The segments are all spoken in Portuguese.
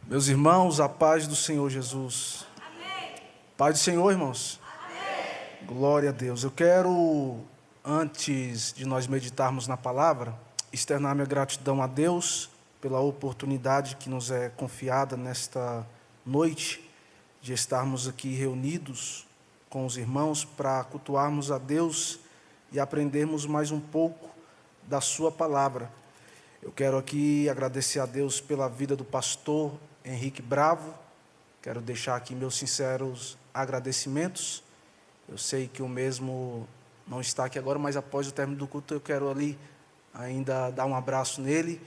Meus irmãos, a paz do Senhor Jesus. Amém. Paz do Senhor, irmãos. Amém. Glória a Deus. Eu quero, antes de nós meditarmos na palavra, externar minha gratidão a Deus pela oportunidade que nos é confiada nesta noite de estarmos aqui reunidos com os irmãos para cultuarmos a Deus e aprendermos mais um pouco da sua palavra. Eu quero aqui agradecer a Deus pela vida do pastor Henrique Bravo. Quero deixar aqui meus sinceros agradecimentos. Eu sei que o mesmo não está aqui agora, mas após o término do culto eu quero ali ainda dar um abraço nele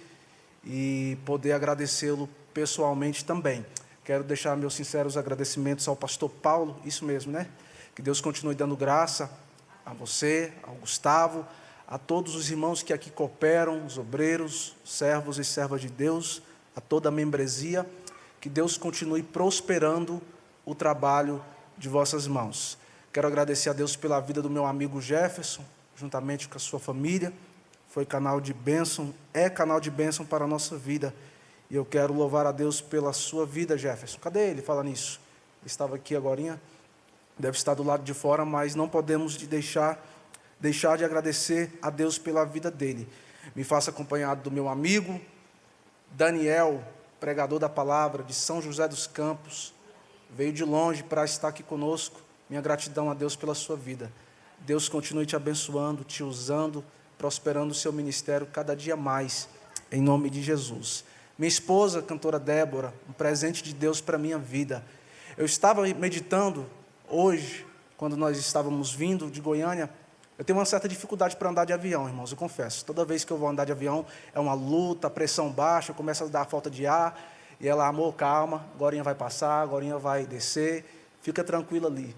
e poder agradecê-lo pessoalmente também. Quero deixar meus sinceros agradecimentos ao pastor Paulo, isso mesmo, né? Que Deus continue dando graça a você, ao Gustavo, a todos os irmãos que aqui cooperam, os obreiros, servos e servas de Deus, a toda a membresia, que Deus continue prosperando o trabalho de vossas mãos. Quero agradecer a Deus pela vida do meu amigo Jefferson, juntamente com a sua família. Foi canal de bênção, é canal de bênção para a nossa vida. E eu quero louvar a Deus pela sua vida, Jefferson. Cadê ele? Fala nisso. Ele estava aqui agorinha, deve estar do lado de fora, mas não podemos deixar de agradecer a Deus pela vida dele. Me faça acompanhado do meu amigo Daniel, pregador da palavra de São José dos Campos. Veio de longe para estar aqui conosco. Minha gratidão a Deus pela sua vida. Deus continue te abençoando, te usando, prosperando o seu ministério cada dia mais, em nome de Jesus. Minha esposa, cantora Débora, um presente de Deus para a minha vida. Eu estava meditando hoje, quando nós estávamos vindo de Goiânia. Eu tenho uma certa dificuldade para andar de avião, irmãos, eu confesso. Toda vez que eu vou andar de avião, é uma luta, pressão baixa, começa a dar falta de ar, e ela, amor, calma, agorinha vai passar, agorinha vai descer, fica tranquila ali.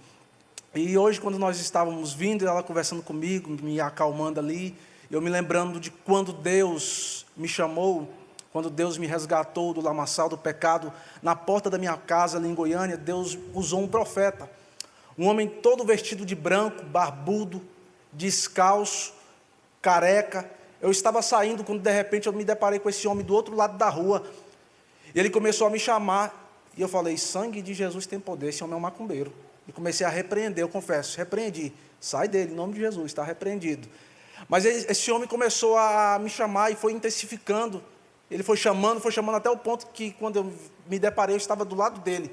E hoje, quando nós estávamos vindo, ela conversando comigo, me acalmando ali, eu me lembrando de quando Deus me chamou, quando Deus me resgatou do lamaçal do pecado, na porta da minha casa ali em Goiânia, Deus usou um profeta, um homem todo vestido de branco, barbudo, descalço, careca. Eu estava saindo quando de repente eu me deparei com esse homem do outro lado da rua. E ele começou a me chamar. E eu falei, sangue de Jesus tem poder, esse homem é um macumbeiro. E comecei a repreender, eu confesso, repreendi. Sai dele, em nome de Jesus, está repreendido. Mas esse homem começou a me chamar e foi intensificando. Ele foi chamando até o ponto que quando eu me deparei, eu estava do lado dele.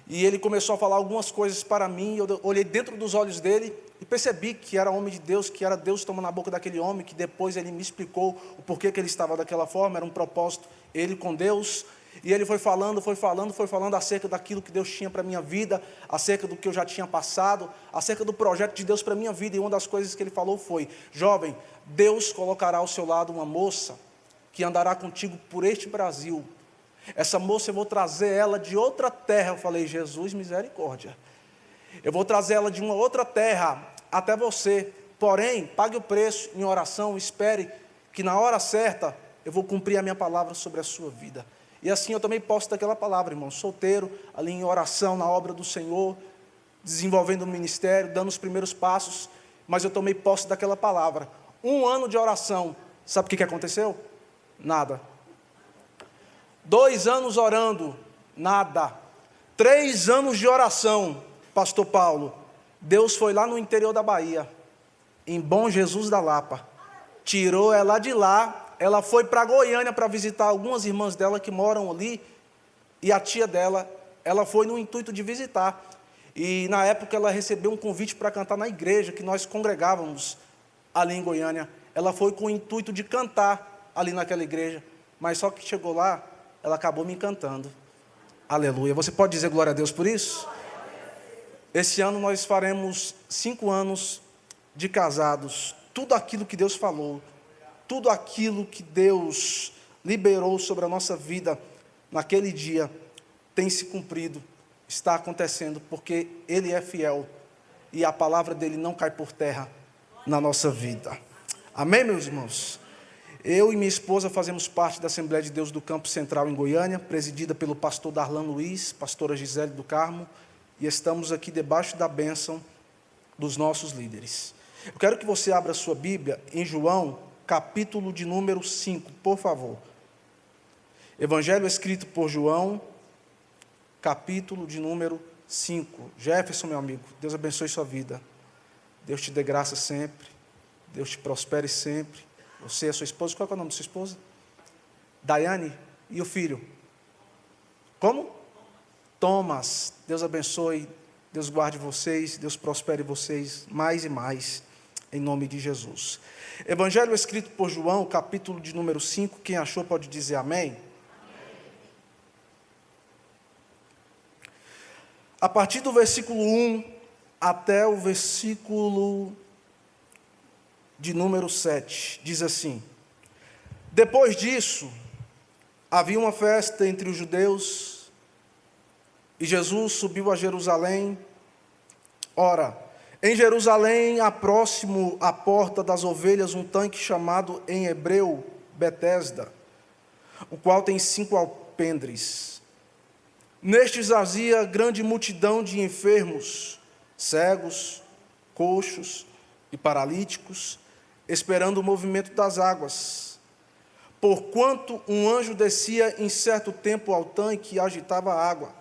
E ele começou a falar algumas coisas para mim, eu olhei dentro dos olhos dele e percebi que era homem de Deus, que era Deus tomando a boca daquele homem, que depois ele me explicou o porquê que ele estava daquela forma, era um propósito, ele com Deus. E ele foi falando acerca daquilo que Deus tinha para a minha vida, acerca do que eu já tinha passado, acerca do projeto de Deus para a minha vida. E uma das coisas que ele falou foi, jovem, Deus colocará ao seu lado uma moça que andará contigo por este Brasil. Essa moça eu vou trazer ela de outra terra. Eu falei, Jesus, misericórdia. Eu vou trazer ela de uma outra terra até você. Porém, pague o preço em oração, espere que na hora certa eu vou cumprir a minha palavra sobre a sua vida. E assim eu tomei posse daquela palavra, irmão, solteiro, ali em oração, na obra do Senhor, desenvolvendo o ministério, dando os primeiros passos, mas eu tomei posse daquela palavra. 1 ano de oração, sabe o que aconteceu? Nada. 2 anos orando, nada. 3 anos de oração, pastor Paulo, Deus foi lá no interior da Bahia, em Bom Jesus da Lapa, tirou ela de lá, ela foi para Goiânia para visitar algumas irmãs dela que moram ali, e a tia dela, ela foi no intuito de visitar, e na época ela recebeu um convite para cantar na igreja, que nós congregávamos ali em Goiânia. Ela foi com o intuito de cantar ali naquela igreja, mas só que chegou lá, ela acabou me encantando. Aleluia. Você pode dizer glória a Deus por isso? Esse ano nós faremos 5 anos de casados. Tudo aquilo que Deus falou, tudo aquilo que Deus liberou sobre a nossa vida naquele dia, tem se cumprido, está acontecendo, porque Ele é fiel e a palavra dEle não cai por terra na nossa vida. Amém, meus irmãos? Eu e minha esposa fazemos parte da Assembleia de Deus do Campo Central em Goiânia, presidida pelo pastor Darlan Luiz, pastora Gisele do Carmo, e estamos aqui debaixo da bênção dos nossos líderes. Eu quero que você abra a sua Bíblia em João, capítulo de número 5, por favor. Evangelho escrito por João, capítulo de número 5. Jefferson, meu amigo, Deus abençoe sua vida. Deus te dê graça sempre. Deus te prospere sempre. Você e a sua esposa, qual é o nome da sua esposa? Daiane. E o filho? Como? Thomas. Deus abençoe, Deus guarde vocês, Deus prospere vocês mais e mais, em nome de Jesus. Evangelho escrito por João, capítulo de número 5, quem achou pode dizer amém. A partir do versículo 1 até o versículo de número 7, diz assim: Depois disso, havia uma festa entre os judeus, e Jesus subiu a Jerusalém. Ora, em Jerusalém, próximo à porta das ovelhas, um tanque chamado em hebreu Betesda, o qual tem 5 alpendres. Neste jazia grande multidão de enfermos, cegos, coxos e paralíticos, esperando o movimento das águas. Porquanto um anjo descia em certo tempo ao tanque e agitava a água.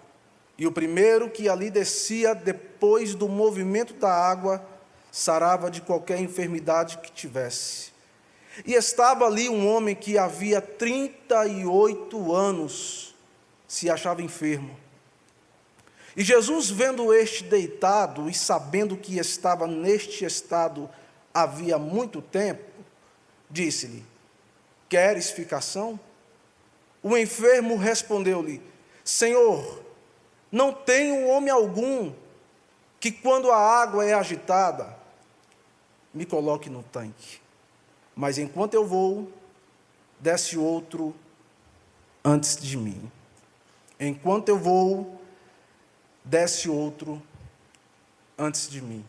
E o primeiro que ali descia, depois do movimento da água, sarava de qualquer enfermidade que tivesse. E estava ali um homem que havia 38 anos, se achava enfermo. E Jesus, vendo este deitado, e sabendo que estava neste estado havia muito tempo, disse-lhe: Queres ficação? O enfermo respondeu-lhe: Senhor, não tenho homem algum que, quando a água é agitada, me coloque no tanque. Mas enquanto eu vou, desce outro antes de mim. Enquanto eu vou, desce outro antes de mim.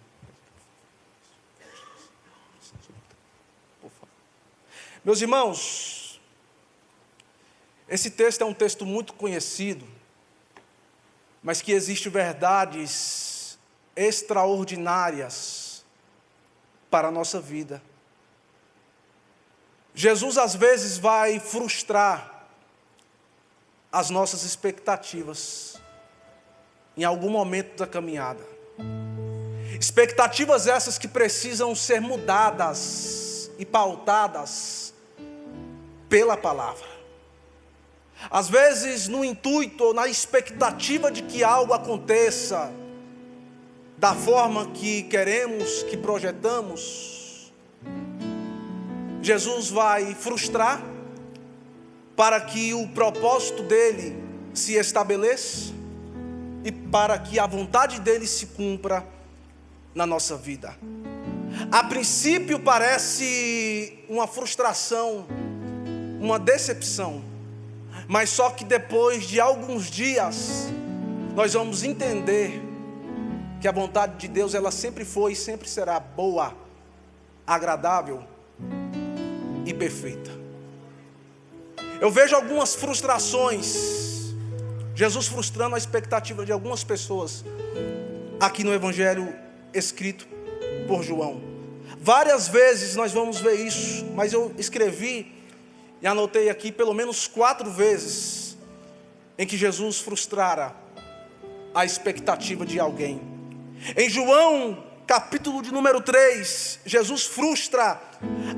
Meus irmãos, esse texto é um texto muito conhecido, mas que existe verdades extraordinárias para a nossa vida. Jesus às vezes vai frustrar as nossas expectativas em algum momento da caminhada. Expectativas essas que precisam ser mudadas e pautadas pela palavra. Às vezes no intuito ou na expectativa de que algo aconteça da forma que queremos, que projetamos, Jesus vai frustrar para que o propósito dele se estabeleça e para que a vontade dele se cumpra na nossa vida. A princípio parece uma frustração, uma decepção, mas só que depois de alguns dias nós vamos entender que a vontade de Deus, ela sempre foi e sempre será boa, agradável e perfeita. Eu vejo algumas frustrações, Jesus frustrando a expectativa de algumas pessoas aqui no Evangelho escrito por João. Várias vezes nós vamos ver isso, mas eu escrevi e anotei aqui pelo menos 4 vezes em que Jesus frustrara a expectativa de alguém. Em João, capítulo de número 3, Jesus frustra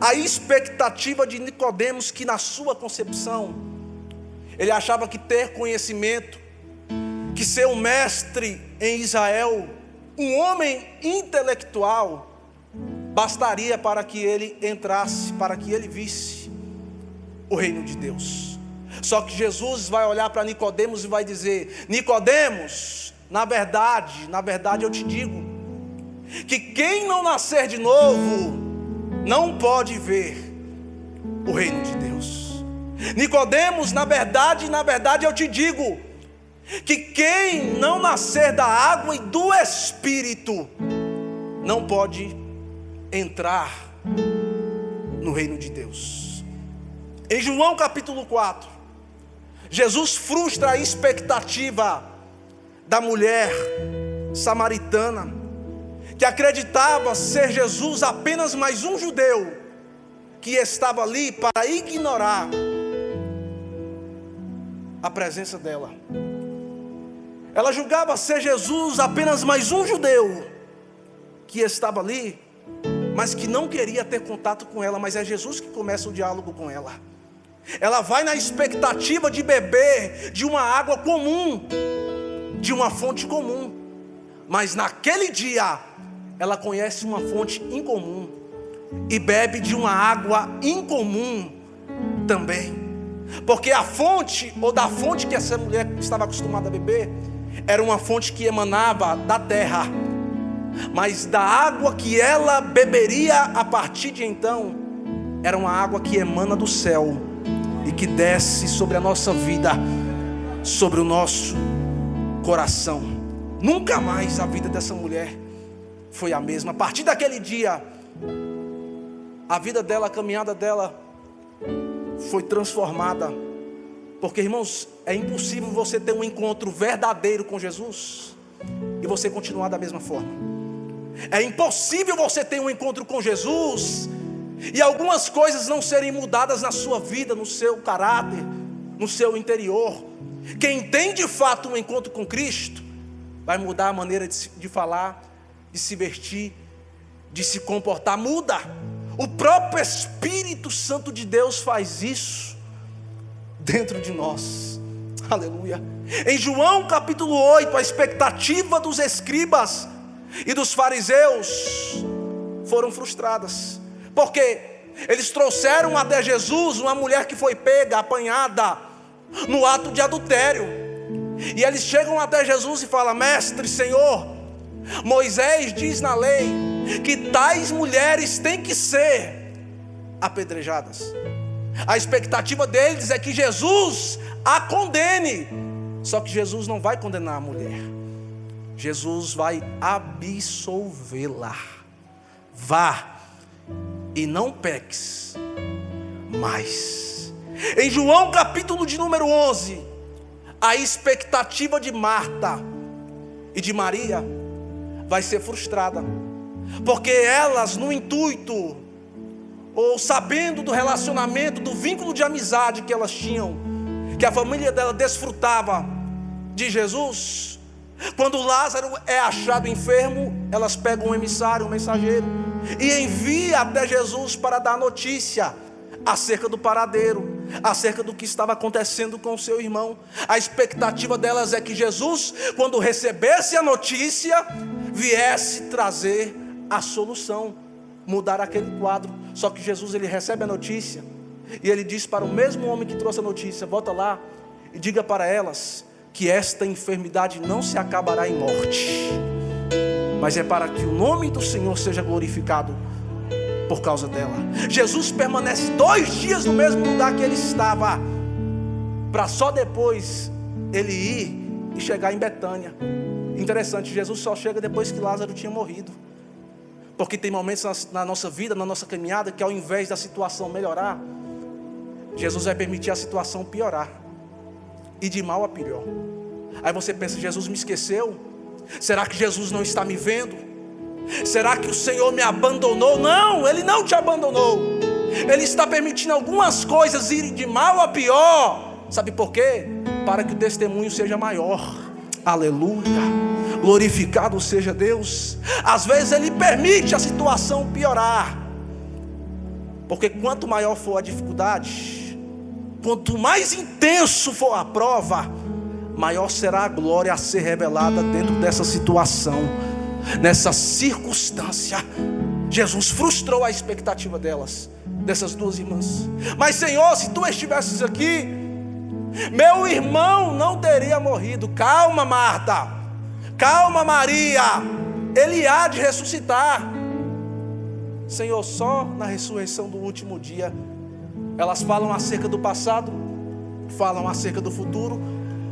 a expectativa de Nicodemos, que na sua concepção, ele achava que ter conhecimento, que ser um mestre em Israel, um homem intelectual, bastaria para que ele entrasse, para que ele visse o reino de Deus. Só que Jesus vai olhar para Nicodemos e vai dizer: Nicodemos, na verdade eu te digo, que quem não nascer de novo, não pode ver o reino de Deus. Nicodemos, na verdade eu te digo, que quem não nascer da água e do Espírito, não pode entrar no reino de Deus. Em João capítulo 4, Jesus frustra a expectativa da mulher samaritana, que acreditava ser Jesus apenas mais um judeu, que estava ali para ignorar a presença dela. Ela julgava ser Jesus apenas mais um judeu que estava ali, mas que não queria ter contato com ela. Mas é Jesus que começa o diálogo com ela. Ela vai na expectativa de beber de uma água comum, de uma fonte comum. Mas naquele dia, ela conhece uma fonte incomum e bebe de uma água incomum também. Porque a fonte, ou da fonte que essa mulher estava acostumada a beber, era uma fonte que emanava da terra. Mas da água que ela beberia a partir de então, era uma água que emana do céu e que desce sobre a nossa vida, sobre o nosso coração. Nunca mais a vida dessa mulher foi a mesma. A partir daquele dia, a vida dela, a caminhada dela foi transformada. Porque, irmãos, é impossível você ter um encontro verdadeiro com Jesus e você continuar da mesma forma. É impossível você ter um encontro com Jesus e algumas coisas não serem mudadas na sua vida, no seu caráter, no seu interior. Quem tem de fato um encontro com Cristo vai mudar a maneira de falar, de se vestir, de se comportar. Muda. O próprio Espírito Santo de Deus faz isso dentro de nós. Aleluia. Em João capítulo 8, a expectativa dos escribas e dos fariseus foram frustradas. Porque eles trouxeram até Jesus uma mulher que foi pega, apanhada no ato de adultério. E eles chegam até Jesus e falam: Mestre, Senhor, Moisés diz na lei que tais mulheres têm que ser apedrejadas. A expectativa deles é que Jesus a condene. Só que Jesus não vai condenar a mulher. Jesus vai absolvê-la. Vá e não peques mais. Em João capítulo de número 11, a expectativa de Marta e de Maria vai ser frustrada. Porque elas, no intuito, ou sabendo do relacionamento, do vínculo de amizade que elas tinham, que a família dela desfrutava de Jesus, quando Lázaro é achado enfermo, elas pegam um emissário, um mensageiro, e envia até Jesus para dar notícia acerca do paradeiro, acerca do que estava acontecendo com o seu irmão. A expectativa delas é que Jesus, quando recebesse a notícia, viesse trazer a solução, mudar aquele quadro. Só que Jesus, ele recebe a notícia e ele diz para o mesmo homem que trouxe a notícia: volta lá e diga para elas que esta enfermidade não se acabará em morte, mas é para que o nome do Senhor seja glorificado por causa dela. Jesus permanece 2 dias no mesmo lugar que ele estava, para só depois ele ir e chegar em Betânia. Interessante, Jesus só chega depois que Lázaro tinha morrido. Porque tem momentos na nossa vida, na nossa caminhada, que ao invés da situação melhorar, Jesus vai permitir a situação piorar, e de mal a pior. Aí você pensa: Jesus me esqueceu? Será que Jesus não está me vendo? Será que o Senhor me abandonou? Não, Ele não te abandonou. Ele está permitindo algumas coisas irem de mal a pior. Sabe por quê? Para que o testemunho seja maior. Aleluia. Glorificado seja Deus. Às vezes Ele permite a situação piorar, porque quanto maior for a dificuldade, quanto mais intenso for a prova, maior será a glória a ser revelada dentro dessa situação, nessa circunstância. Jesus frustrou a expectativa delas, dessas 2 irmãs. Mas Senhor, se Tu estivesses aqui, meu irmão não teria morrido. Calma, Marta, calma, Maria, ele há de ressuscitar. Senhor, só na ressurreição do último dia. Elas falam acerca do passado, falam acerca do futuro,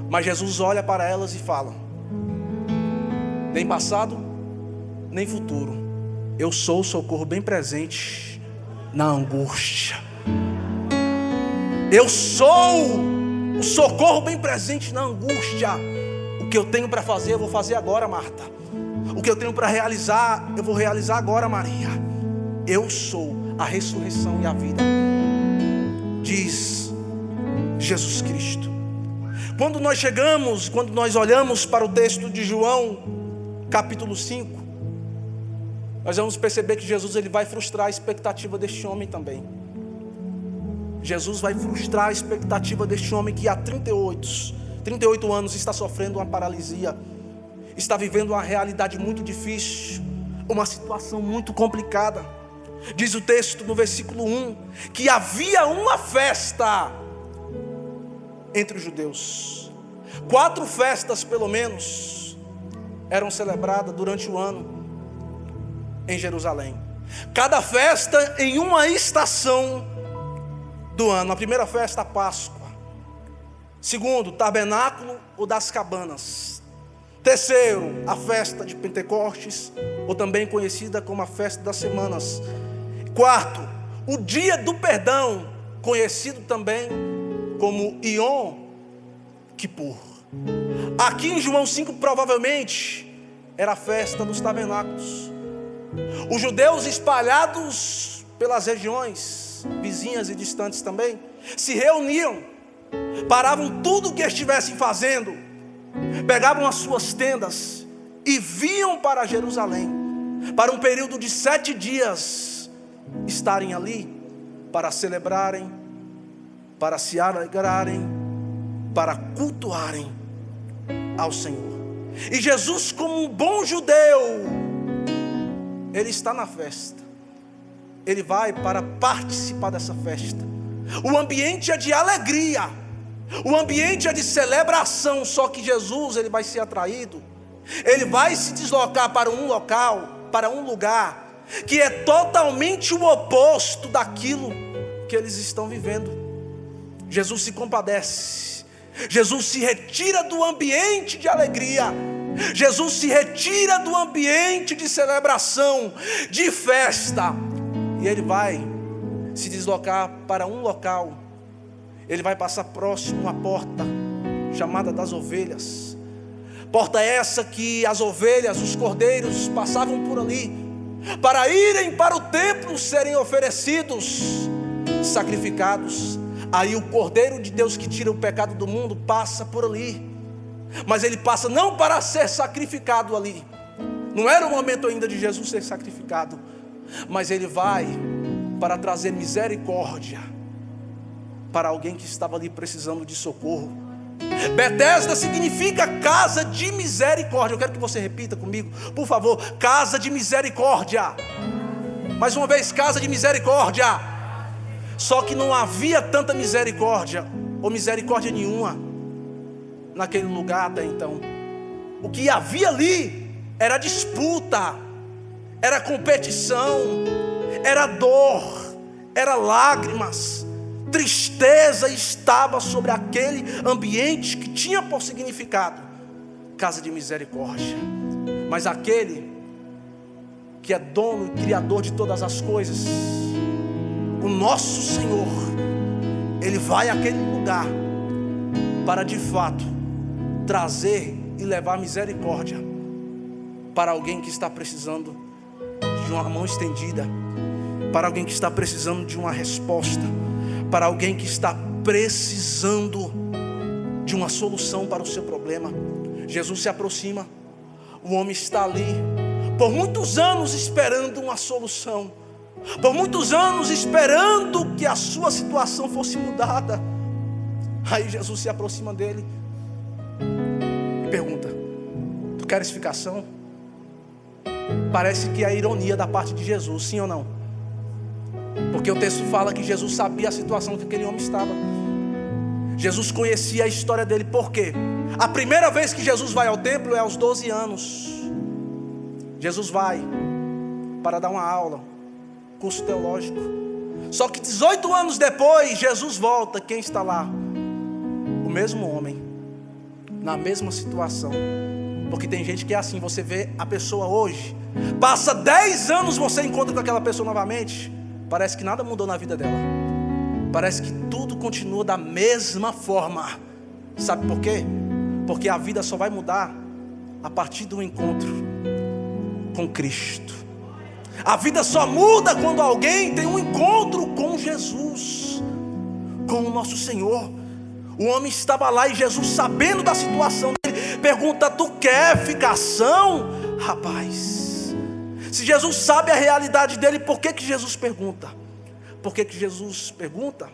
mas Jesus olha para elas e fala: nem passado, nem futuro. Eu sou o socorro bem presente na angústia. Eu sou o socorro bem presente na angústia. O que eu tenho para fazer, eu vou fazer agora, Marta. O que eu tenho para realizar, eu vou realizar agora, Maria. Eu sou a ressurreição e a vida, diz Jesus Cristo. Quando nós olhamos para o texto de João, capítulo 5, nós vamos perceber que Jesus ele vai frustrar a expectativa deste homem também. Jesus vai frustrar a expectativa deste homem que há 38 anos está sofrendo uma paralisia, está vivendo uma realidade muito difícil, uma situação muito complicada. Diz o texto no versículo 1, que havia uma festa entre os judeus. 4 festas pelo menos eram celebradas durante o ano em Jerusalém. Cada festa em uma estação do ano. A primeira festa, a Páscoa. Segundo, tabernáculo ou das cabanas. Terceiro, a festa de Pentecostes, ou também conhecida como a festa das semanas. Quarto, o dia do perdão, conhecido também como Yom Kippur. Aqui em João 5 provavelmente era a festa dos tabernáculos. Os judeus espalhados pelas regiões vizinhas e distantes também se reuniam, paravam tudo o que estivessem fazendo, pegavam as suas tendas e vinham para Jerusalém para um período de 7 dias estarem ali para celebrarem, para se alegrarem, para cultuarem ao Senhor. E Jesus, como um bom judeu, ele está na festa, ele vai para participar dessa festa. O ambiente é de alegria, o ambiente é de celebração. Só que Jesus ele vai ser atraído, ele vai se deslocar para um local, para um lugar que é totalmente o oposto daquilo que eles estão vivendo. Jesus se compadece, Jesus se retira do ambiente de alegria, Jesus se retira do ambiente de celebração, de festa, e ele vai se deslocar para um local. Ele vai passar próximo à porta chamada das ovelhas. Porta essa que as ovelhas, os cordeiros passavam por ali para irem para o templo serem oferecidos, sacrificados. Aí o Cordeiro de Deus que tira o pecado do mundo passa por ali, mas ele passa não para ser sacrificado ali, não era o momento ainda de Jesus ser sacrificado, mas ele vai para trazer misericórdia para alguém que estava ali precisando de socorro. Betesda significa casa de misericórdia. Eu quero que você repita comigo, por favor: casa de misericórdia. Mais uma vez, casa de misericórdia. Só que não havia tanta misericórdia, ou misericórdia nenhuma, naquele lugar até então. O que havia ali era disputa, era competição, era dor, era lágrimas, tristeza estava sobre aquele ambiente que tinha por significado casa de misericórdia. Mas aquele que é dono e criador de todas as coisas, o nosso Senhor, ele vai àquele lugar para de fato trazer e levar misericórdia para alguém que está precisando de uma mão estendida, para alguém que está precisando de uma resposta, para alguém que está precisando de uma solução para o seu problema. Jesus se aproxima, o homem está ali por muitos anos esperando uma solução, por muitos anos esperando que a sua situação fosse mudada. Aí Jesus se aproxima dele e pergunta: tu queres explicação? Parece que é a ironia da parte de Jesus, sim ou não? Porque o texto fala que Jesus sabia a situação que aquele homem estava. Jesus conhecia a história dele. Por quê? A primeira vez que Jesus vai ao templo é aos 12 anos. Jesus vai para dar uma aula, curso teológico. Só que 18 anos depois, Jesus volta. Quem está lá? O mesmo homem, na mesma situação. Porque tem gente que é assim, você vê a pessoa hoje, passa 10 anos, você encontra com aquela pessoa novamente, parece que nada mudou na vida dela, parece que tudo continua da mesma forma. Sabe por quê? Porque a vida só vai mudar a partir do encontro com Cristo. A vida só muda quando alguém tem um encontro com Jesus, com o nosso Senhor. O homem estava lá e Jesus, sabendo da situação dele, pergunta: tu quer ficação? Rapaz, se Jesus sabe a realidade dele, por que Jesus pergunta? Por que Jesus pergunta?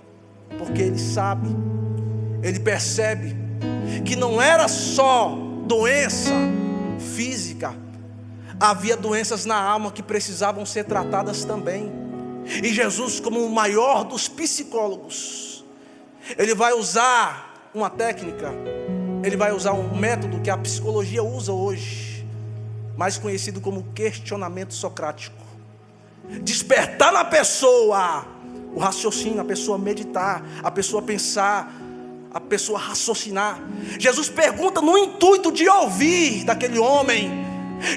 Porque ele sabe, ele percebe que não era só doença física, havia doenças na alma que precisavam ser tratadas também. E Jesus, como o maior dos psicólogos, ele vai usar uma técnica, ele vai usar um método que a psicologia usa hoje, mais conhecido como questionamento socrático. Despertar na pessoa o raciocínio, a pessoa meditar, a pessoa pensar, a pessoa raciocinar. Jesus pergunta no intuito de ouvir daquele homem.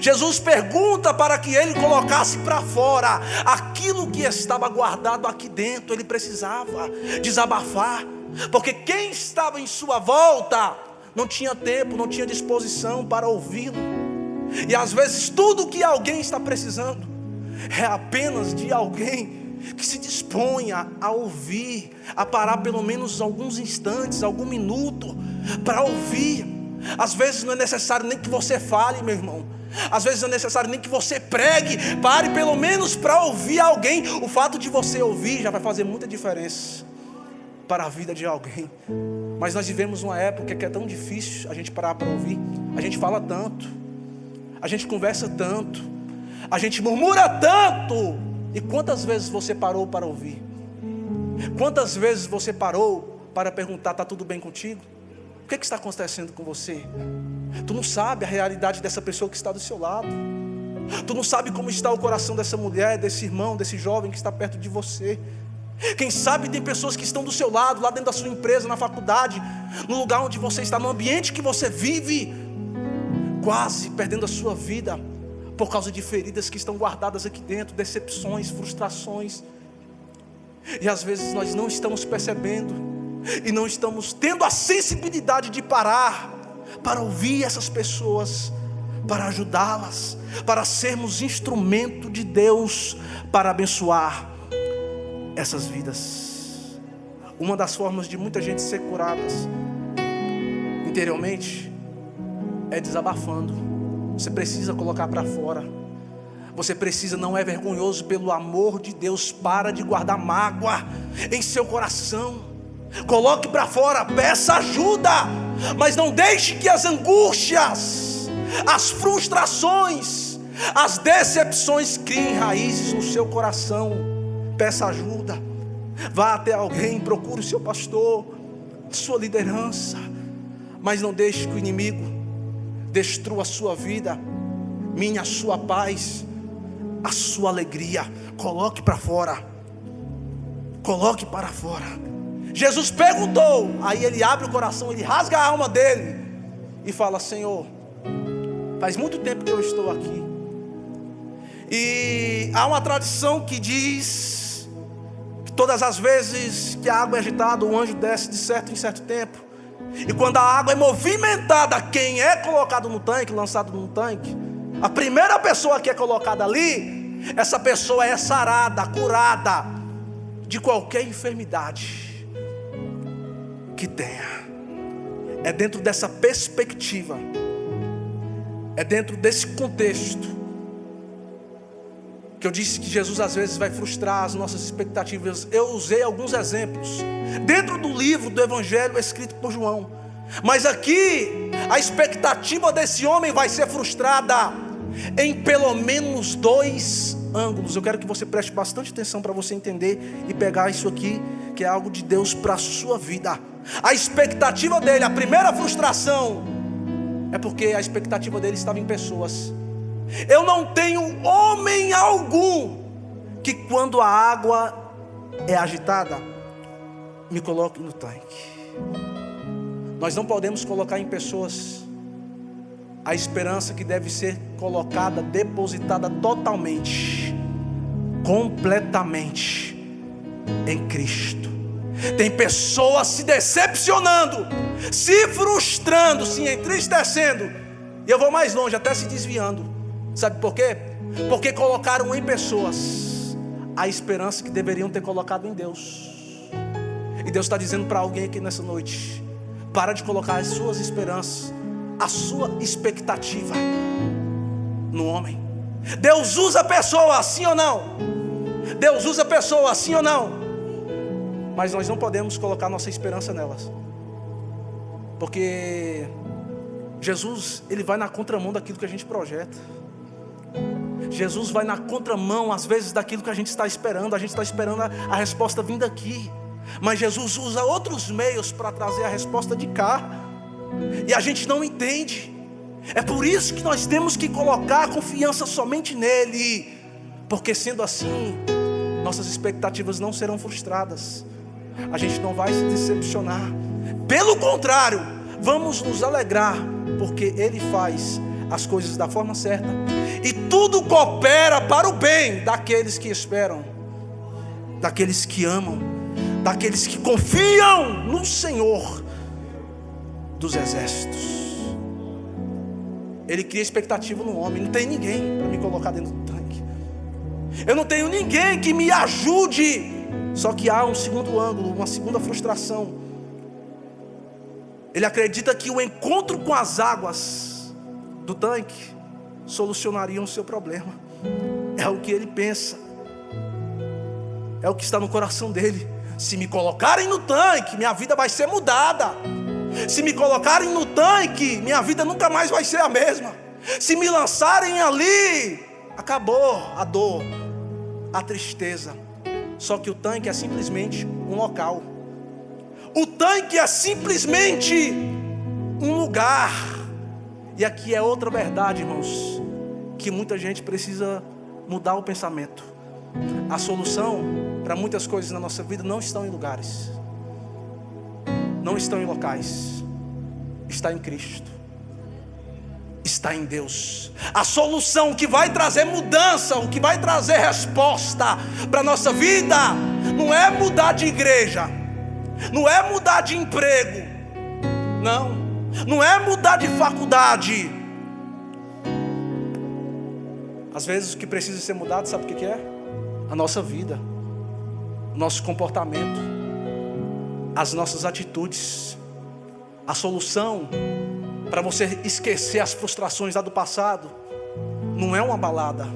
Jesus pergunta para que ele colocasse para fora aquilo que estava guardado aqui dentro. Ele precisava desabafar, porque quem estava em sua volta não tinha tempo, não tinha disposição para ouvi-lo. E às vezes tudo que alguém está precisando é apenas de alguém que se disponha a ouvir, a parar pelo menos alguns instantes, algum minuto para ouvir. Às vezes não é necessário nem que você fale, meu irmão. Às vezes não é necessário nem que você pregue. Pare pelo menos para ouvir alguém. O fato de você ouvir já vai fazer muita diferença para a vida de alguém. Mas nós vivemos uma época que é tão difícil a gente parar para ouvir. A gente fala tanto, a gente conversa tanto, a gente murmura tanto. E quantas vezes você parou para ouvir? Quantas vezes você parou para perguntar: está tudo bem contigo? O que está acontecendo com você? Tu não sabe a realidade dessa pessoa que está do seu lado. Tu não sabe como está o coração dessa mulher, desse irmão, desse jovem que está perto de você. Quem sabe tem pessoas que estão do seu lado, lá dentro da sua empresa, na faculdade, no lugar onde você está, no ambiente que você vive, quase perdendo a sua vida por causa de feridas que estão guardadas aqui dentro, decepções, frustrações. E às vezes nós não estamos percebendo e não estamos tendo a sensibilidade de parar para ouvir essas pessoas, para ajudá-las, para sermos instrumento de Deus para abençoar essas vidas. Uma das formas de muita gente ser curadas interiormente é desabafando. Você precisa colocar para fora. Você precisa, não é vergonhoso, pelo amor de Deus, para de guardar mágoa em seu coração. Coloque para fora, peça ajuda, mas não deixe que as angústias, as frustrações, as decepções criem raízes no seu coração. Peça ajuda, vá até alguém, procure o seu pastor, sua liderança, mas não deixe que o inimigo destrua a sua vida, minha, a sua paz, a sua alegria. Coloque para fora, coloque para fora. Jesus perguntou, aí ele abre o coração, ele rasga a alma dele e fala: Senhor, faz muito tempo que eu estou aqui, e há uma tradição que diz que todas as vezes que a água é agitada, o anjo desce de certo em certo tempo. E quando a água é movimentada, quem é colocado no tanque, lançado no tanque, a primeira pessoa que é colocada ali, essa pessoa é sarada, curada de qualquer enfermidade que tenha. É dentro dessa perspectiva, é dentro desse contexto que eu disse que Jesus às vezes vai frustrar as nossas expectativas. Eu usei alguns exemplos dentro do livro do Evangelho escrito por João, mas aqui a expectativa desse homem vai ser frustrada em pelo menos 2 ângulos. Eu quero que você preste bastante atenção para você entender e pegar isso aqui, que é algo de Deus para a sua vida. A expectativa dele, a primeira frustração, é porque a expectativa dele estava em pessoas. Eu não tenho homem algum que, quando a água é agitada, me coloque no tanque. Nós não podemos colocar em pessoas a esperança que deve ser colocada, depositada totalmente, completamente em Cristo. Tem pessoas se decepcionando, se frustrando, se entristecendo, e eu vou mais longe, até se desviando. Sabe por quê? Porque colocaram em pessoas a esperança que deveriam ter colocado em Deus. E Deus está dizendo para alguém aqui nessa noite: Para de colocar as suas esperanças, a sua expectativa no homem. Deus usa pessoas, sim ou não? Deus usa pessoas, sim ou não? Mas nós não podemos colocar nossa esperança nelas, porque Jesus, ele vai na contramão daquilo que a gente projeta. Jesus vai na contramão, às vezes, daquilo que a gente está esperando. A gente está esperando a resposta vindo aqui, mas Jesus usa outros meios para trazer a resposta de cá, e a gente não entende. É por isso que nós temos que colocar a confiança somente nele, porque sendo assim, nossas expectativas não serão frustradas, a gente não vai se decepcionar. Pelo contrário, vamos nos alegrar, porque ele faz as coisas da forma certa, e tudo coopera para o bem daqueles que esperam, daqueles que amam, daqueles que confiam no Senhor dos exércitos. Ele cria expectativa no homem. Não tem ninguém para me colocar dentro do tanque, eu não tenho ninguém que me ajude. Só que há um segundo ângulo, uma segunda frustração. Ele acredita que o encontro com as águas do tanque solucionaria o seu problema. É o que ele pensa, é o que está no coração dele. Se me colocarem no tanque, minha vida vai ser mudada. Se me colocarem no tanque, minha vida nunca mais vai ser a mesma. Se me lançarem ali, acabou a dor, a tristeza. Só que o tanque é simplesmente um local. O tanque é simplesmente um lugar. E aqui é outra verdade, irmãos, que muita gente precisa mudar o pensamento. A solução para muitas coisas na nossa vida não estão em lugares, não estão em locais, está em Cristo, está em Deus. A solução que vai trazer mudança, o que vai trazer resposta para a nossa vida, não é mudar de igreja, não é mudar de emprego, não é mudar de faculdade. Às vezes o que precisa ser mudado, sabe o que é? A nossa vida, o nosso comportamento, as nossas atitudes. A solução para você esquecer as frustrações lá do passado não é uma balada,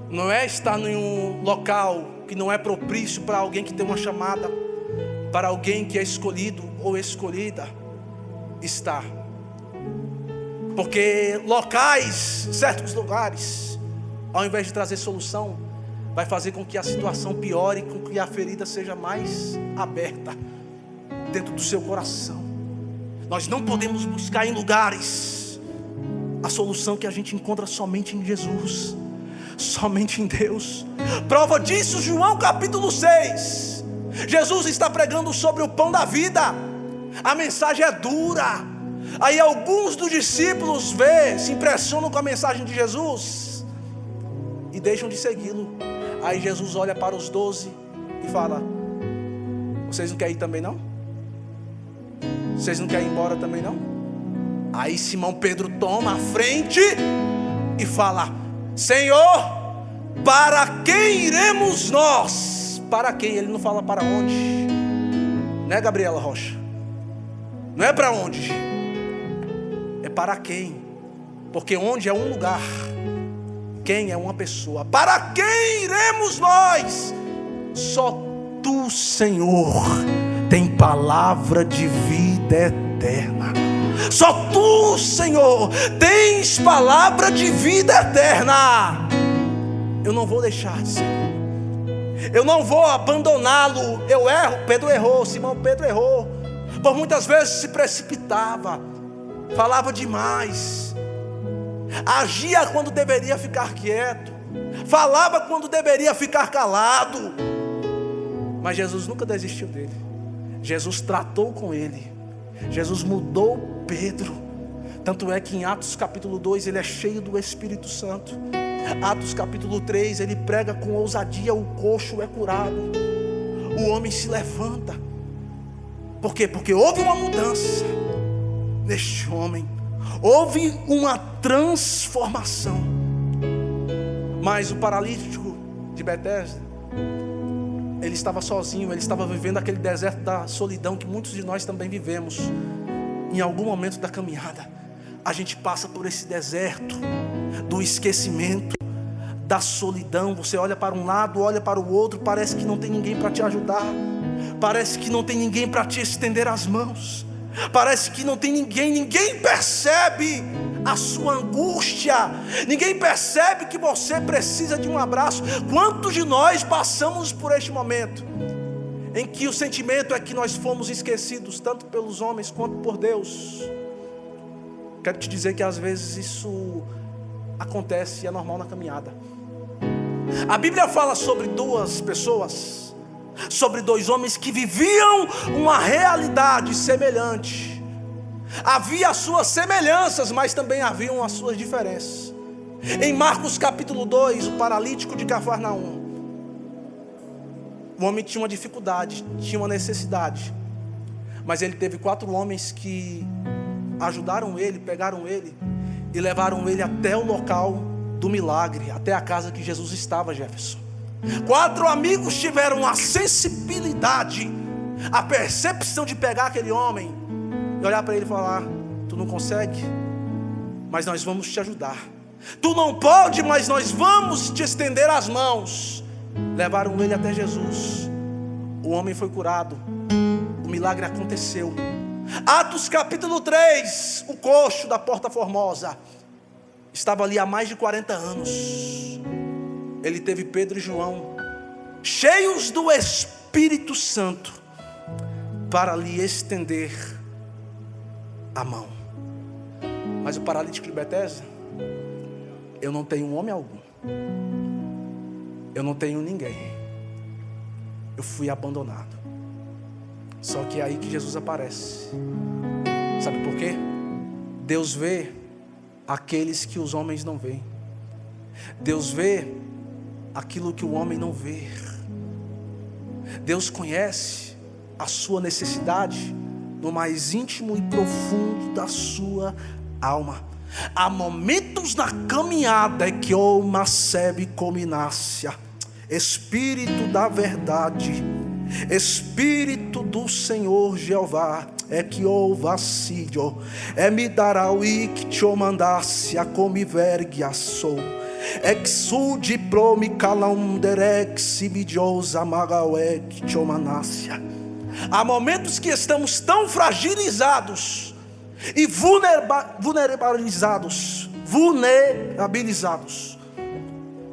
não é estar em um local que não é propício para alguém que tem uma chamada, para alguém que é escolhido ou escolhida estar. Porque locais, certos lugares, ao invés de trazer solução, vai fazer com que a situação piore, com que a ferida seja mais aberta dentro do seu coração. Nós não podemos buscar em lugares a solução que a gente encontra somente em Jesus, somente em Deus. Prova disso, João capítulo 6. Jesus está pregando sobre o pão da vida. A mensagem é dura. Aí alguns dos discípulos se impressionam com a mensagem de Jesus e deixam de segui-lo. Aí Jesus olha para os 12 e fala: vocês não querem ir também não? Vocês não querem ir embora também não? Aí Simão Pedro toma a frente e fala: Senhor, para quem iremos nós? Para quem? Ele não fala para onde, né, Gabriela Rocha? Não é para onde, é para quem. Porque onde é um lugar, quem é uma pessoa. Para quem iremos nós? Só tu, Senhor, tem palavra de vida eterna. Só tu, Senhor, tens palavra de vida eterna. Eu não vou deixar de ser, eu não vou abandoná-lo. Eu erro, Pedro errou, Simão Pedro errou. Por muitas vezes se precipitava, falava demais, agia quando deveria ficar quieto, falava quando deveria ficar calado. Mas Jesus nunca desistiu dele. Jesus tratou com ele, Jesus mudou Pedro. Tanto é que em Atos capítulo 2 ele é cheio do Espírito Santo. Atos capítulo 3 ele prega com ousadia, o coxo é curado, o homem se levanta. Por quê? Porque houve uma mudança neste homem, houve uma transformação. Mas o paralítico de Betesda ele estava sozinho, ele estava vivendo aquele deserto da solidão que muitos de nós também vivemos. Em algum momento da caminhada, a gente passa por esse deserto do esquecimento, da solidão. Você olha para um lado, olha para o outro, parece que não tem ninguém para te ajudar, parece que não tem ninguém para te estender as mãos, parece que não tem ninguém percebe a sua angústia, ninguém percebe que você precisa de um abraço. Quantos de nós passamos por este momento em que o sentimento é que nós fomos esquecidos, tanto pelos homens quanto por Deus? Quero te dizer que às vezes isso acontece e é normal na caminhada. A Bíblia fala sobre duas pessoas, sobre dois homens que viviam uma realidade semelhante. Havia as suas semelhanças, mas também haviam as suas diferenças. Em Marcos capítulo 2, o paralítico de Cafarnaum, o homem tinha uma dificuldade, tinha uma necessidade, mas ele teve 4 homens que ajudaram ele, pegaram ele e levaram ele até o local do milagre, até a casa que Jesus estava, Jefferson. 4 amigos tiveram a sensibilidade, a percepção de pegar aquele homem e olhar para ele e falar: tu não consegue, mas nós vamos te ajudar. Tu não pode, mas nós vamos te estender as mãos. Levaram ele até Jesus. O homem foi curado, o milagre aconteceu. Atos capítulo 3, o coxo da Porta Formosa estava ali há mais de 40 anos. Ele teve Pedro e João, cheios do Espírito Santo, para lhe estender a mão. Mas o paralítico de Betesda: eu não tenho homem algum, eu não tenho ninguém, eu fui abandonado. Só que é aí que Jesus aparece. Sabe por quê? Deus vê aqueles que os homens não veem. Deus vê aquilo que o homem não vê. Deus conhece a sua necessidade no mais íntimo e profundo da sua alma. Há momentos na caminhada que uma sebe cominácia, Espírito da verdade, Espírito do Senhor Jeová, é que ouvacidio, é me dará o que te mandasse a come vergue a sou, exude promi calum derex midiosa magaué que te manácia. Há momentos que estamos tão fragilizados e vulnerabilizados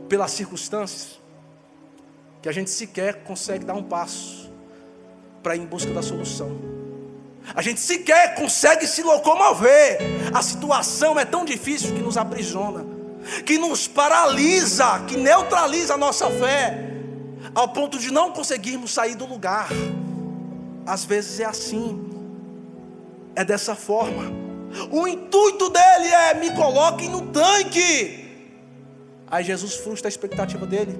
pelas circunstâncias, que a gente sequer consegue dar um passo para ir em busca da solução. A gente sequer consegue se locomover. A situação é tão difícil que nos aprisiona, que nos paralisa, que neutraliza a nossa fé, ao ponto de não conseguirmos sair do lugar. Às vezes é assim, é dessa forma. O intuito dele é: me coloquem no tanque. Aí Jesus frustra a expectativa dele,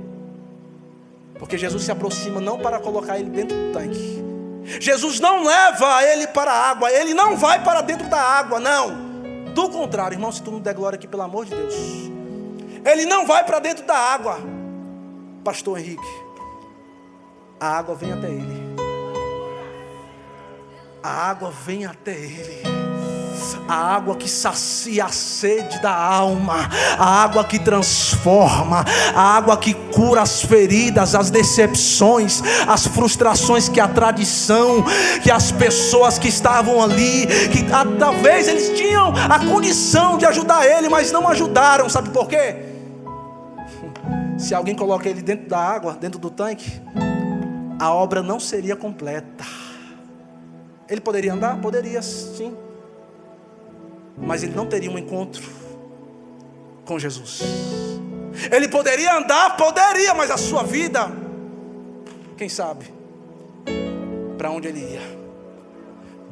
porque Jesus se aproxima não para colocar ele dentro do tanque. Jesus não leva ele para a água, ele não vai para dentro da água, não. Do contrário, irmão, se tu não der glória aqui, pelo amor de Deus, ele não vai para dentro da água. Pastor Henrique, a água vem até ele. A água vem até ele. A água que sacia a sede da alma, a água que transforma, a água que cura as feridas, as decepções, as frustrações que a tradição, que as pessoas que estavam ali, que talvez eles tinham a condição de ajudar ele, mas não ajudaram. Sabe por quê? Se alguém coloca ele dentro da água, dentro do tanque, a obra não seria completa. Ele poderia andar? Poderia, sim, mas ele não teria um encontro com Jesus. Ele poderia andar? Poderia, mas a sua vida, quem sabe para onde ele ia?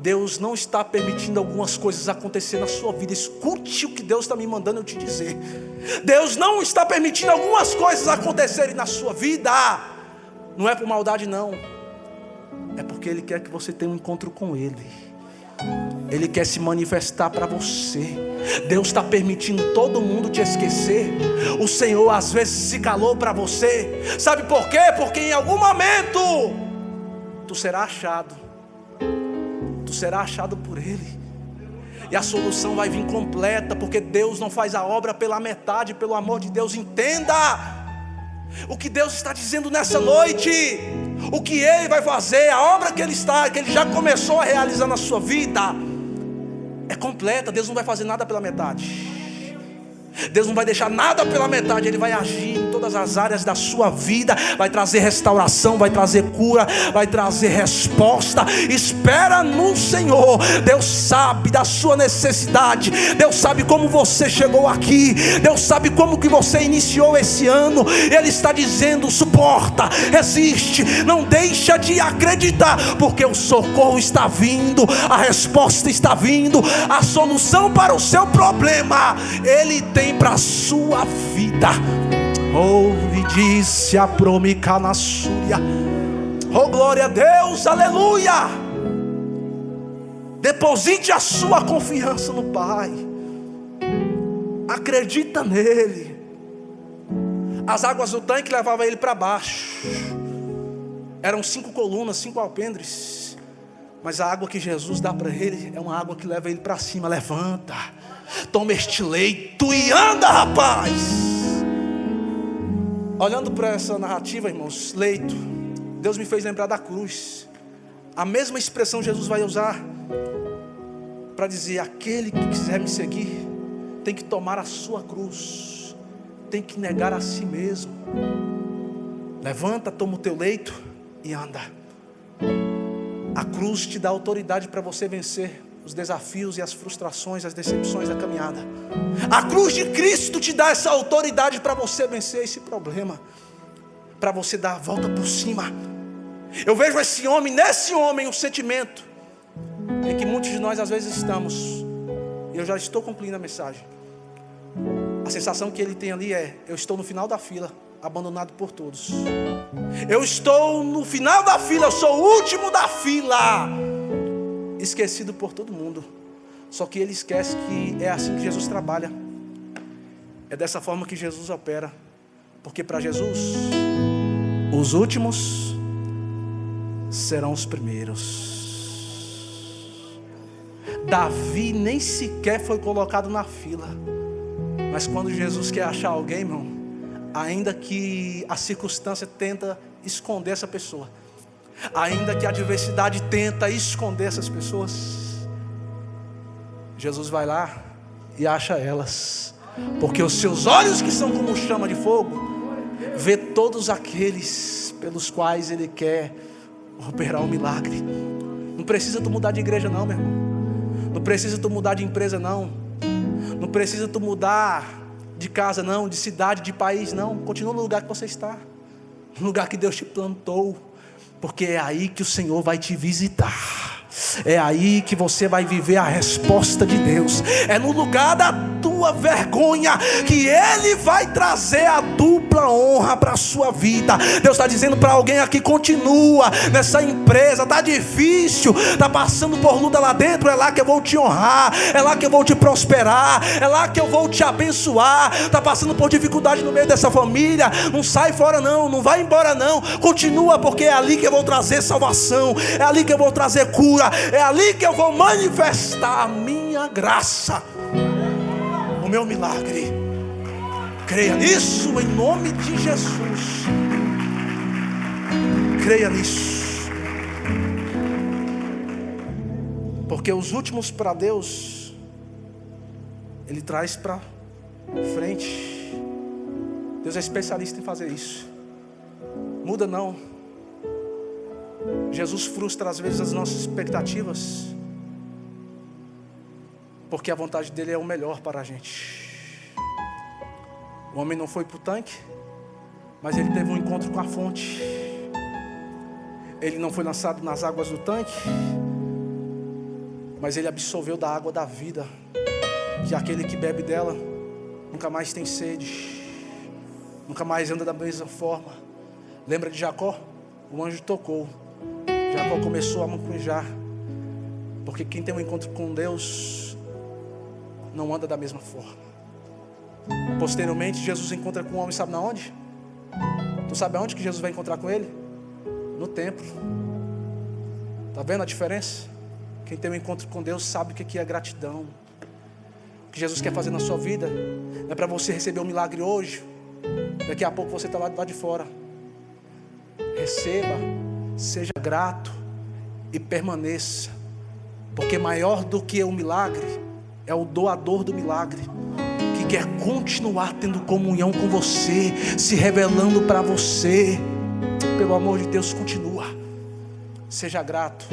Deus não está permitindo algumas coisas acontecer na sua vida. Escute o que Deus está me mandando eu te dizer. Deus não está permitindo algumas coisas acontecerem na sua vida. Não é por maldade, não. É porque Ele quer que você tenha um encontro com Ele. Ele quer se manifestar para você. Deus está permitindo todo mundo te esquecer. O Senhor às vezes se calou para você. Sabe por quê? Porque em algum momento tu será achado. Tu será achado por Ele. E a solução vai vir completa, porque Deus não faz a obra pela metade. Pelo amor de Deus, entenda o que Deus está dizendo nessa noite. O que Ele vai fazer, a obra que Ele já começou a realizar na sua vida é completa. Deus não vai fazer nada pela metade. Deus não vai deixar nada pela metade. Ele vai agir em todas as áreas da sua vida. Vai trazer restauração, vai trazer cura, vai trazer resposta. Espera no Senhor. Deus sabe da sua necessidade. Deus sabe como você chegou aqui. Deus sabe como que você iniciou esse ano. Ele está dizendo: suporta, resiste, não deixa de acreditar, porque o socorro está vindo, a resposta está vindo, a solução para o seu problema Ele tem para a sua vida. Ouve, disse a Promica na Súria. Oh, glória a Deus, aleluia. Deposite a sua confiança no Pai. Acredita nele. As águas do tanque levavam ele para baixo. Eram 5 colunas, 5 alpendres. Mas a água que Jesus dá para ele é uma água que leva ele para cima. Levanta, toma este leito e anda, rapaz. Olhando para essa narrativa, irmãos, leito, Deus me fez lembrar da cruz. A mesma expressão Jesus vai usar para dizer: aquele que quiser me seguir tem que tomar a sua cruz, tem que negar a si mesmo. Levanta, toma o teu leito e anda. A cruz te dá autoridade para você vencer os desafios e as frustrações, as decepções da caminhada. A cruz de Cristo te dá essa autoridade para você vencer esse problema, para você dar a volta por cima. Eu vejo esse homem, nesse homem, um sentimento em que muitos de nós às vezes estamos, e eu já estou concluindo a mensagem. A sensação que ele tem ali é: eu estou no final da fila, abandonado por todos. Eu estou no final da fila, eu sou o último da fila, esquecido por todo mundo. Só que ele esquece que é assim que Jesus trabalha. É dessa forma que Jesus opera. Porque para Jesus, os últimos serão os primeiros. Davi nem sequer foi colocado na fila. Mas quando Jesus quer achar alguém, irmão, ainda que a circunstância tenta esconder essa pessoa, ainda que a adversidade tenta esconder essas pessoas, Jesus vai lá e acha elas. Porque os seus olhos, que são como chama de fogo, vê todos aqueles pelos quais Ele quer operar um milagre. Não precisa tu mudar de igreja não, meu irmão. Não precisa tu mudar de empresa não. Não precisa tu mudar de casa não, de cidade, de país não. Continua no lugar que você está, no lugar que Deus te plantou. Porque é aí que o Senhor vai te visitar. É aí que você vai viver a resposta de Deus. É no lugar da tua vergonha que Ele vai trazer a dupla honra para a sua vida. Deus está dizendo para alguém aqui: continua nessa empresa, está difícil, está passando por luta lá dentro, é lá que eu vou te honrar, é lá que eu vou te prosperar, é lá que eu vou te abençoar. Está passando por dificuldade no meio dessa família, não sai fora não, não vai embora não, continua, porque é ali que eu vou trazer salvação, é ali que eu vou trazer cura, é ali que eu vou manifestar a minha graça, o meu milagre. Creia nisso em nome de Jesus. Creia nisso. Porque os últimos para Deus, Ele traz para frente. Deus é especialista em fazer isso. Muda não. Jesus frustra às vezes as nossas expectativas, porque a vontade dele é o melhor para a gente. O homem não foi para o tanque, mas ele teve um encontro com a fonte. Ele não foi lançado nas águas do tanque, mas ele absorveu da água da vida, que aquele que bebe dela nunca mais tem sede, nunca mais anda da mesma forma. Lembra de Jacó? O anjo tocou, Jacó começou a manjar, porque quem tem um encontro com Deus não anda da mesma forma. Posteriormente, Jesus encontra com o homem, sabe na onde? Tu sabe aonde que Jesus vai encontrar com ele? No templo. Está vendo a diferença? Quem tem um encontro com Deus sabe o que é gratidão. O que Jesus quer fazer na sua vida não é para você receber um milagre hoje. Daqui a pouco você está lá de fora. Receba, seja grato e permaneça. Porque maior do que o milagre é o doador do milagre, que quer continuar tendo comunhão com você, se revelando para você. Pelo amor de Deus, continua. Seja grato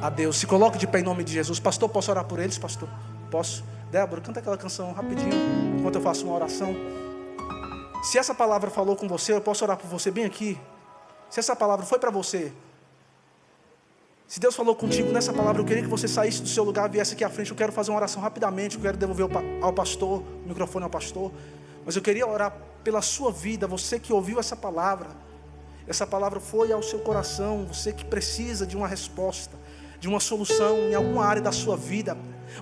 a Deus. Se coloque de pé em nome de Jesus. Pastor, posso orar por eles, pastor? Posso? Débora, canta aquela canção rapidinho, enquanto eu faço uma oração. Se essa palavra falou com você, eu posso orar por você bem aqui. Se essa palavra foi para você, se Deus falou contigo nessa palavra, eu queria que você saísse do seu lugar, viesse aqui à frente. Eu quero fazer uma oração rapidamente, eu quero devolver ao pastor, o microfone ao pastor. Mas eu queria orar pela sua vida, você que ouviu essa palavra foi ao seu coração, você que precisa de uma resposta, de uma solução em alguma área da sua vida,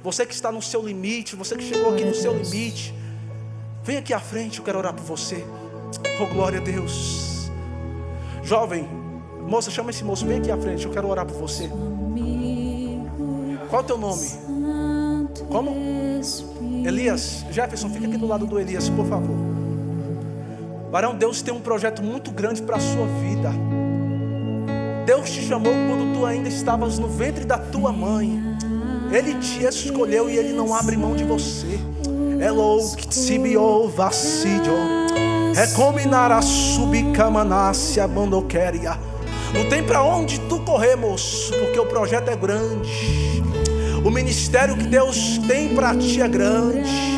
você que está no seu limite, você que chegou aqui no seu limite, vem aqui à frente, eu quero orar por você. Oh, glória a Deus. Jovem, moça, chama esse moço, vem aqui à frente, eu quero orar por você. Qual é o teu nome? Como? Elias. Jefferson, fica aqui do lado do Elias, por favor. Varão, Deus tem um projeto muito grande para a sua vida. Deus te chamou quando tu ainda estavas no ventre da tua mãe. Ele te escolheu e Ele não abre mão de você. Não tem para onde tu correr, moço, porque o projeto é grande. O ministério que Deus tem para ti é grande.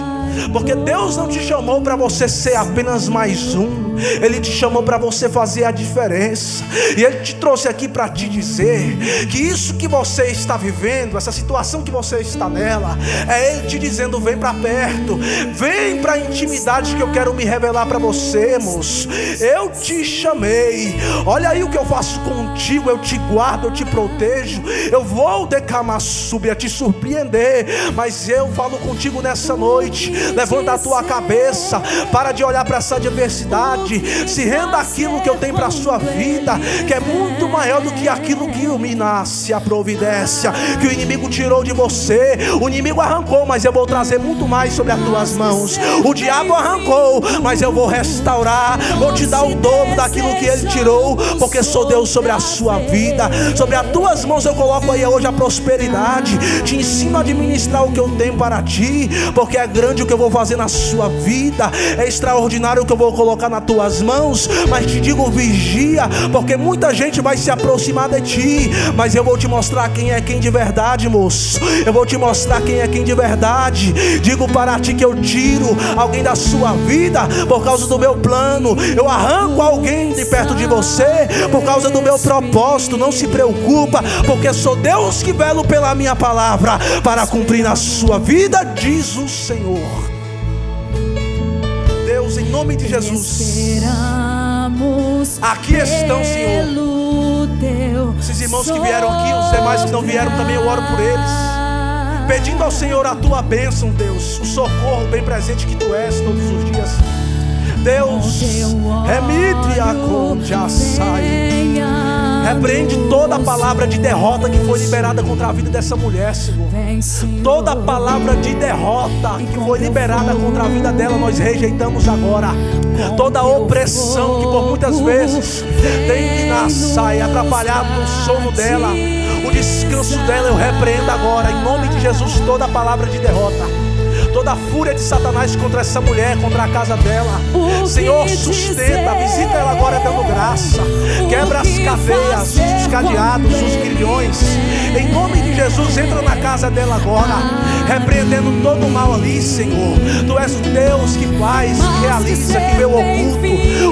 Porque Deus não te chamou para você ser apenas mais um. Ele te chamou para você fazer a diferença. E Ele te trouxe aqui para te dizer que isso que você está vivendo, essa situação que você está nela, é Ele te dizendo: vem para perto, vem para a intimidade que eu quero me revelar para você, moço. Eu te chamei. Olha aí o que eu faço contigo. Eu te guardo, eu te protejo. Eu vou decamar sobre a te surpreender. Mas eu falo contigo nessa noite. Levanta a tua cabeça, para de olhar para essa adversidade, se renda àquilo que eu tenho para a sua vida, que é muito maior do que aquilo que me nasce, a providência que o inimigo tirou de você. O inimigo arrancou, mas eu vou trazer muito mais sobre as tuas mãos. O diabo arrancou, mas eu vou restaurar, vou te dar o dobro daquilo que ele tirou, porque sou Deus sobre a sua vida. Sobre as tuas mãos eu coloco aí hoje a prosperidade. Te ensino a administrar o que eu tenho para ti, porque é grande o que eu vou fazer na sua vida, é extraordinário o que eu vou colocar nas tuas mãos. Mas te digo, vigia, porque muita gente vai se aproximar de ti, mas eu vou te mostrar quem é quem de verdade, moço. Eu vou te mostrar quem é quem de verdade. Digo para ti que eu tiro alguém da sua vida por causa do meu plano. Eu arranco alguém de perto de você por causa do meu propósito. Não se preocupa, porque sou Deus que velo pela minha palavra para cumprir na sua vida, diz o Senhor. Deus, em nome de Jesus, aqui estão, Senhor, esses irmãos que vieram aqui, os demais que não vieram também, eu oro por eles, pedindo ao Senhor a tua bênção, Deus, o socorro bem presente que tu és todos os dias. Deus, remite a conjaçai. Repreende toda a palavra de derrota que foi liberada contra a vida dessa mulher, Senhor. Toda a palavra de derrota que foi liberada contra a vida dela, nós rejeitamos agora. Toda a opressão que por muitas vezes tem atrapalhado o sono dela, o descanso dela, eu repreendo agora, em nome de Jesus, toda a palavra de derrota, toda a fúria de Satanás contra essa mulher, contra a casa dela. Senhor, sustenta, visita ela agora dando graça. Quebra as cadeias, os cadeados, os grilhões. Em nome de Jesus, entra na casa dela agora, repreendendo todo o mal ali, Senhor. Tu és o Deus que faz, que realiza, que vê o oculto,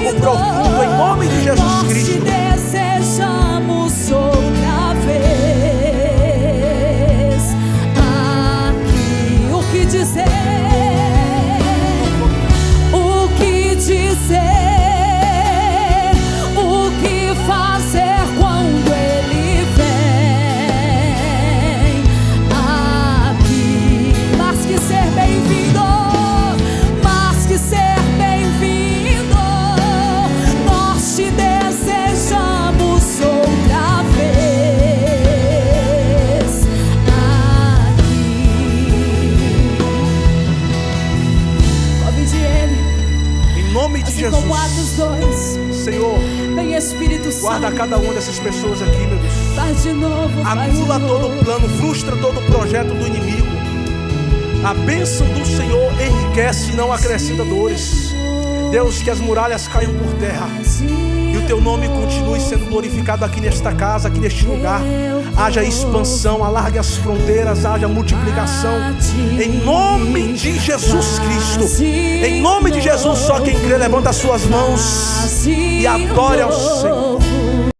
o profundo, em nome de Jesus Cristo. Desejamos outra vez. Aqui o que dizer? O que dizer? O que fazer quando Ele vem? Aqui, mas que ser assim Jesus. como Atos 2. Senhor, Vem Espírito Santo. guarda cada uma dessas pessoas aqui, meu Deus. Faz de novo, faz de Anula novo. todo o plano, frustra todo o projeto do inimigo. A bênção do Senhor enriquece e não acrescenta dores. Deus, que as muralhas caiam por terra e o teu nome continue sendo glorificado aqui nesta casa, aqui neste lugar. Haja expansão, alargue as fronteiras, haja multiplicação. Em nome de Jesus Cristo. Em nome de Jesus, só quem crê levanta as suas mãos e adore ao Senhor.